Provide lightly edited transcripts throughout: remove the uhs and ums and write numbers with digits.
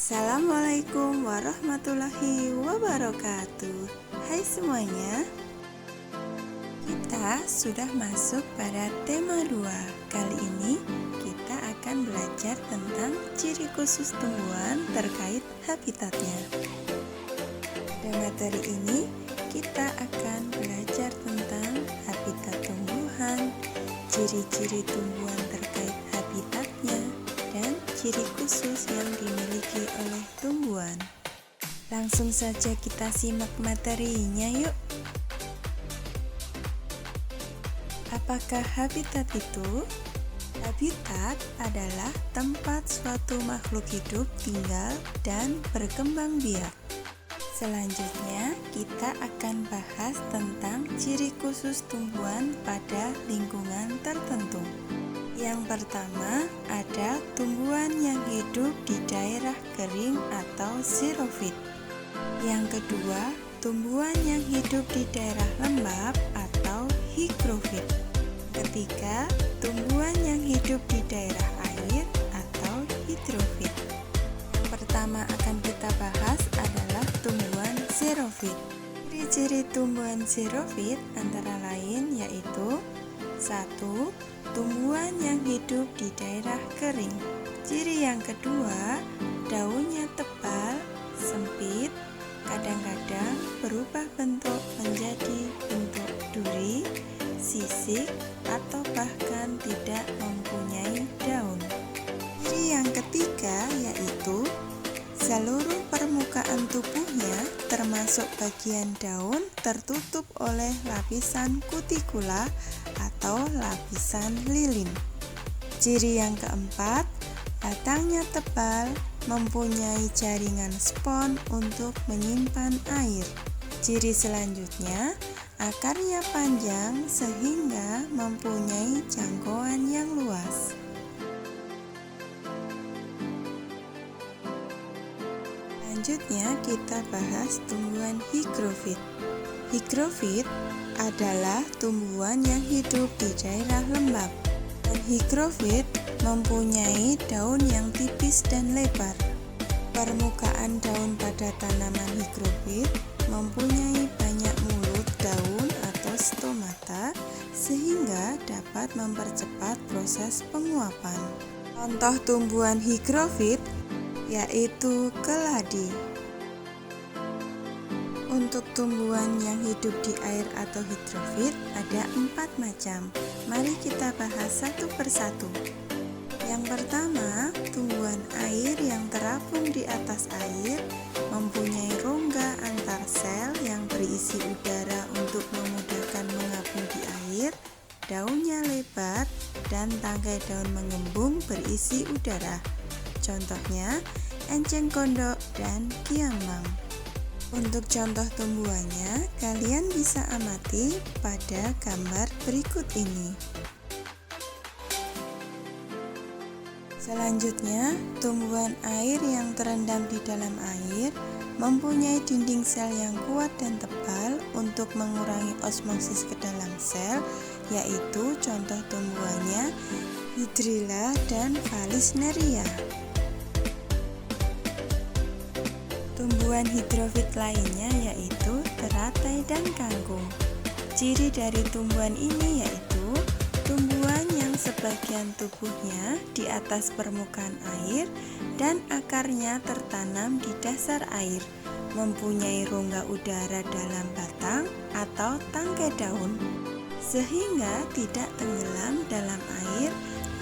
Assalamualaikum warahmatullahi wabarakatuh. Hai semuanya, kita sudah masuk pada tema 2. Kali ini kita akan belajar tentang ciri khusus tumbuhan terkait habitatnya. Pada materi ini kita akan belajar tentang habitat tumbuhan, ciri-ciri tumbuhan terkait habitatnya, dan ciri khusus yang dimiliki oleh tumbuhan. Langsung saja kita simak materinya yuk. Apakah habitat itu? Habitat adalah tempat suatu makhluk hidup tinggal dan berkembang biak. Selanjutnya, kita akan bahas tentang ciri khusus tumbuhan pada lingkungan tertentu. Yang pertama, ada tumbuhan yang hidup di daerah kering atau xerofit. Yang kedua, tumbuhan yang hidup di daerah lembab atau higrofit. Ketiga, tumbuhan yang hidup di daerah air atau hidrofit. Yang pertama akan kita bahas adalah tumbuhan xerofit. Ciri-ciri tumbuhan xerofit antara lain yaitu 1. Tumbuhan yang hidup di daerah kering. Ciri yang kedua, daunnya tebal, sempit, kadang-kadang berubah bentuk menjadi bentuk duri, sisik, atau bahkan tidak mempunyai daun. Ciri yang ketiga yaitu seluruh permukaan tubuhnya termasuk bagian daun tertutup oleh lapisan kutikula atau lapisan lilin. Ciri yang keempat, batangnya tebal, mempunyai jaringan spons untuk menyimpan air. Ciri selanjutnya, akarnya panjang sehingga mempunyai jangkauan yang luas. Selanjutnya kita bahas tumbuhan higrofit. Higrofit adalah tumbuhan yang hidup di daerah lembab. Dan higrofit mempunyai daun yang tipis dan lebar. Permukaan daun pada tanaman higrofit mempunyai banyak mulut daun atau stomata sehingga dapat mempercepat proses penguapan. Contoh tumbuhan higrofit yaitu keladi. Untuk tumbuhan yang hidup di air atau hidrofit ada 4 macam. Mari kita bahas satu persatu. Yang pertama, tumbuhan air yang terapung di atas air, mempunyai rongga antar sel yang berisi udara untuk memudahkan mengapung di air, daunnya lebar, dan tangkai daun mengembung berisi udara. Contohnya, enceng gondok dan kiambang. Untuk contoh tumbuhannya, kalian bisa amati pada gambar berikut ini. Selanjutnya, tumbuhan air yang terendam di dalam air mempunyai dinding sel yang kuat dan tebal untuk mengurangi osmosis ke dalam sel, yaitu contoh tumbuhannya Hydrilla dan Vallisneria. Tumbuhan hidrofit lainnya yaitu teratai dan kangkung. Ciri dari tumbuhan ini yaitu tumbuhan yang sebagian tubuhnya di atas permukaan air dan akarnya tertanam di dasar air, mempunyai rongga udara dalam batang atau tangkai daun, sehingga tidak tenggelam dalam air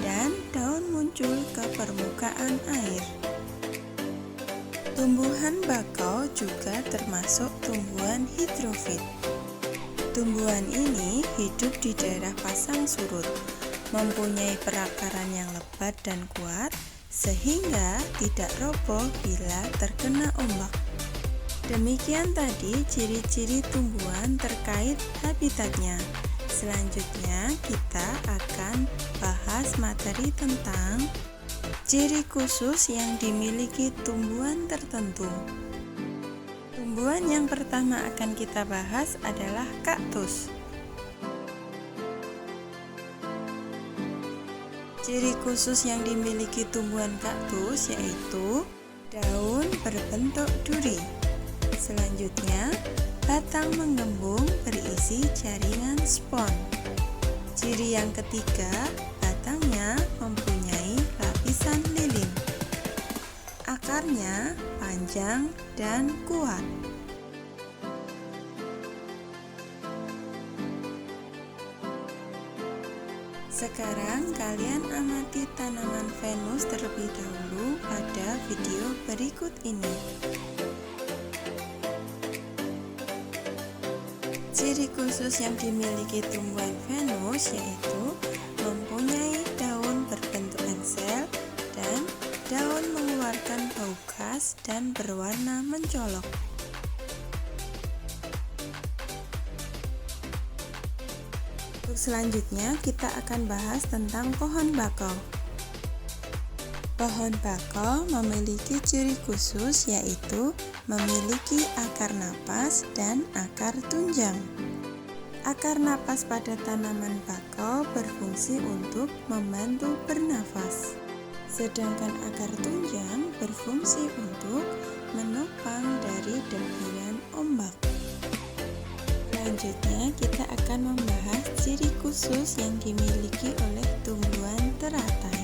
dan daun muncul ke permukaan air. Tumbuhan bakau juga termasuk tumbuhan hidrofit. Tumbuhan ini hidup di daerah pasang surut, mempunyai perakaran yang lebat dan kuat sehingga tidak roboh bila terkena ombak. Demikian tadi ciri-ciri tumbuhan terkait habitatnya. Selanjutnya kita akan bahas materi tentang ciri khusus yang dimiliki tumbuhan tertentu. Tumbuhan yang pertama akan kita bahas adalah kaktus. Ciri khusus yang dimiliki tumbuhan kaktus yaitu Daun berbentuk duri. Selanjutnya, batang menggembung berisi jaringan spon. Ciri yang ketiga, batangnya mempunyai lapisan lilin. Akarnya panjang dan kuat. Sekarang kalian amati tanaman Venus terlebih dahulu pada video berikut ini. Ciri khusus yang dimiliki tumbuhan Venus yaitu mempunyai daun berbentuk engsel dan daun mengeluarkan bau khas dan berwarna mencolok. Untuk selanjutnya kita akan bahas tentang pohon bakau. Pohon bakau memiliki ciri khusus yaitu memiliki akar napas dan akar tunjang. Akar napas pada tanaman bakau berfungsi untuk membantu bernafas, sedangkan akar tunjang berfungsi untuk menopang dari deburan ombak. Selanjutnya kita akan membahas ciri khusus yang dimiliki oleh tumbuhan teratai.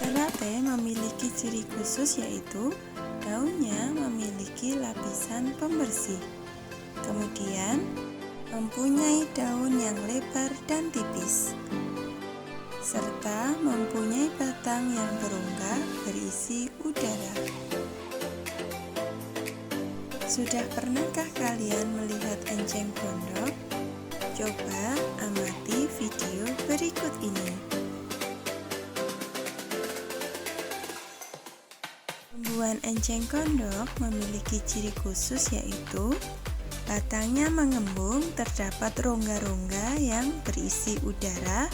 Teratai memiliki ciri khusus yaitu daunnya memiliki lapisan pembersih, kemudian mempunyai daun yang lebar dan tipis, serta mempunyai batang yang berongga berisi udara. Sudah pernahkah kalian melihat enceng gondok? Coba amati video berikut ini. Tumbuhan enceng gondok memiliki ciri khusus yaitu batangnya mengembung, terdapat rongga-rongga yang berisi udara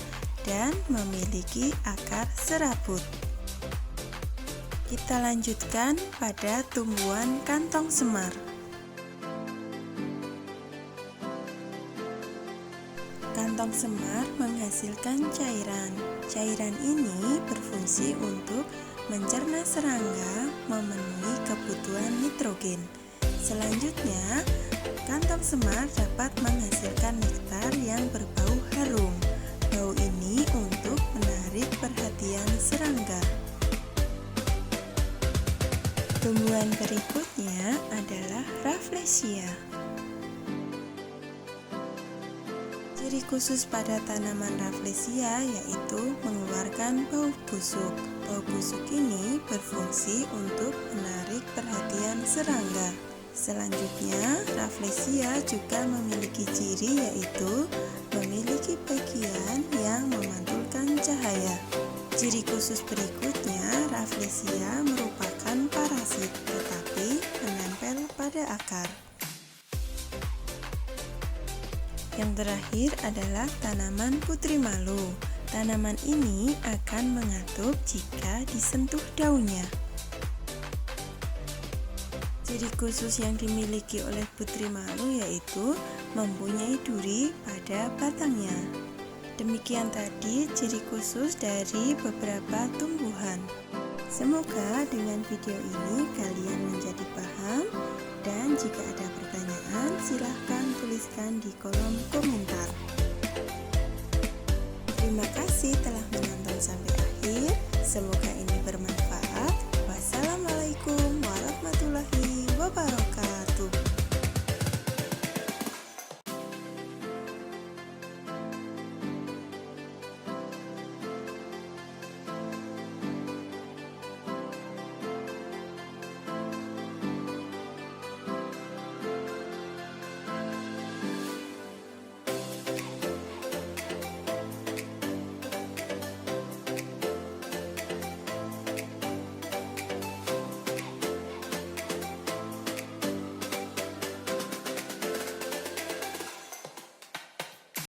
dan memiliki akar serabut. Kita lanjutkan pada tumbuhan kantong semar. Kantong semar menghasilkan cairan. Cairan ini berfungsi untuk mencerna serangga, memenuhi kebutuhan nitrogen. Selanjutnya, kantong semar dapat menghasilkan nektar yang berbau harum. Bau ini untuk menarik perhatian serangga. Tumbuhan berikutnya adalah Rafflesia. Ciri khusus pada tanaman Rafflesia yaitu mengeluarkan bau busuk. Bau busuk ini berfungsi untuk menarik perhatian serangga. Selanjutnya, Rafflesia juga memiliki ciri yaitu memiliki bagian yang memantulkan cahaya. Ciri khusus berikutnya, Rafflesia merupakan parasit tetapi menempel pada akar. Yang terakhir adalah tanaman putri malu. Tanaman ini akan mengatup jika disentuh daunnya. Ciri khusus yang dimiliki oleh putri malu yaitu mempunyai duri pada batangnya. Demikian tadi ciri khusus dari beberapa tumbuhan. Semoga dengan video ini kalian menjadi paham, dan jika ada pertanyaan silahkan tuliskan di kolom komentar. Terima kasih telah menonton sampai akhir. Semoga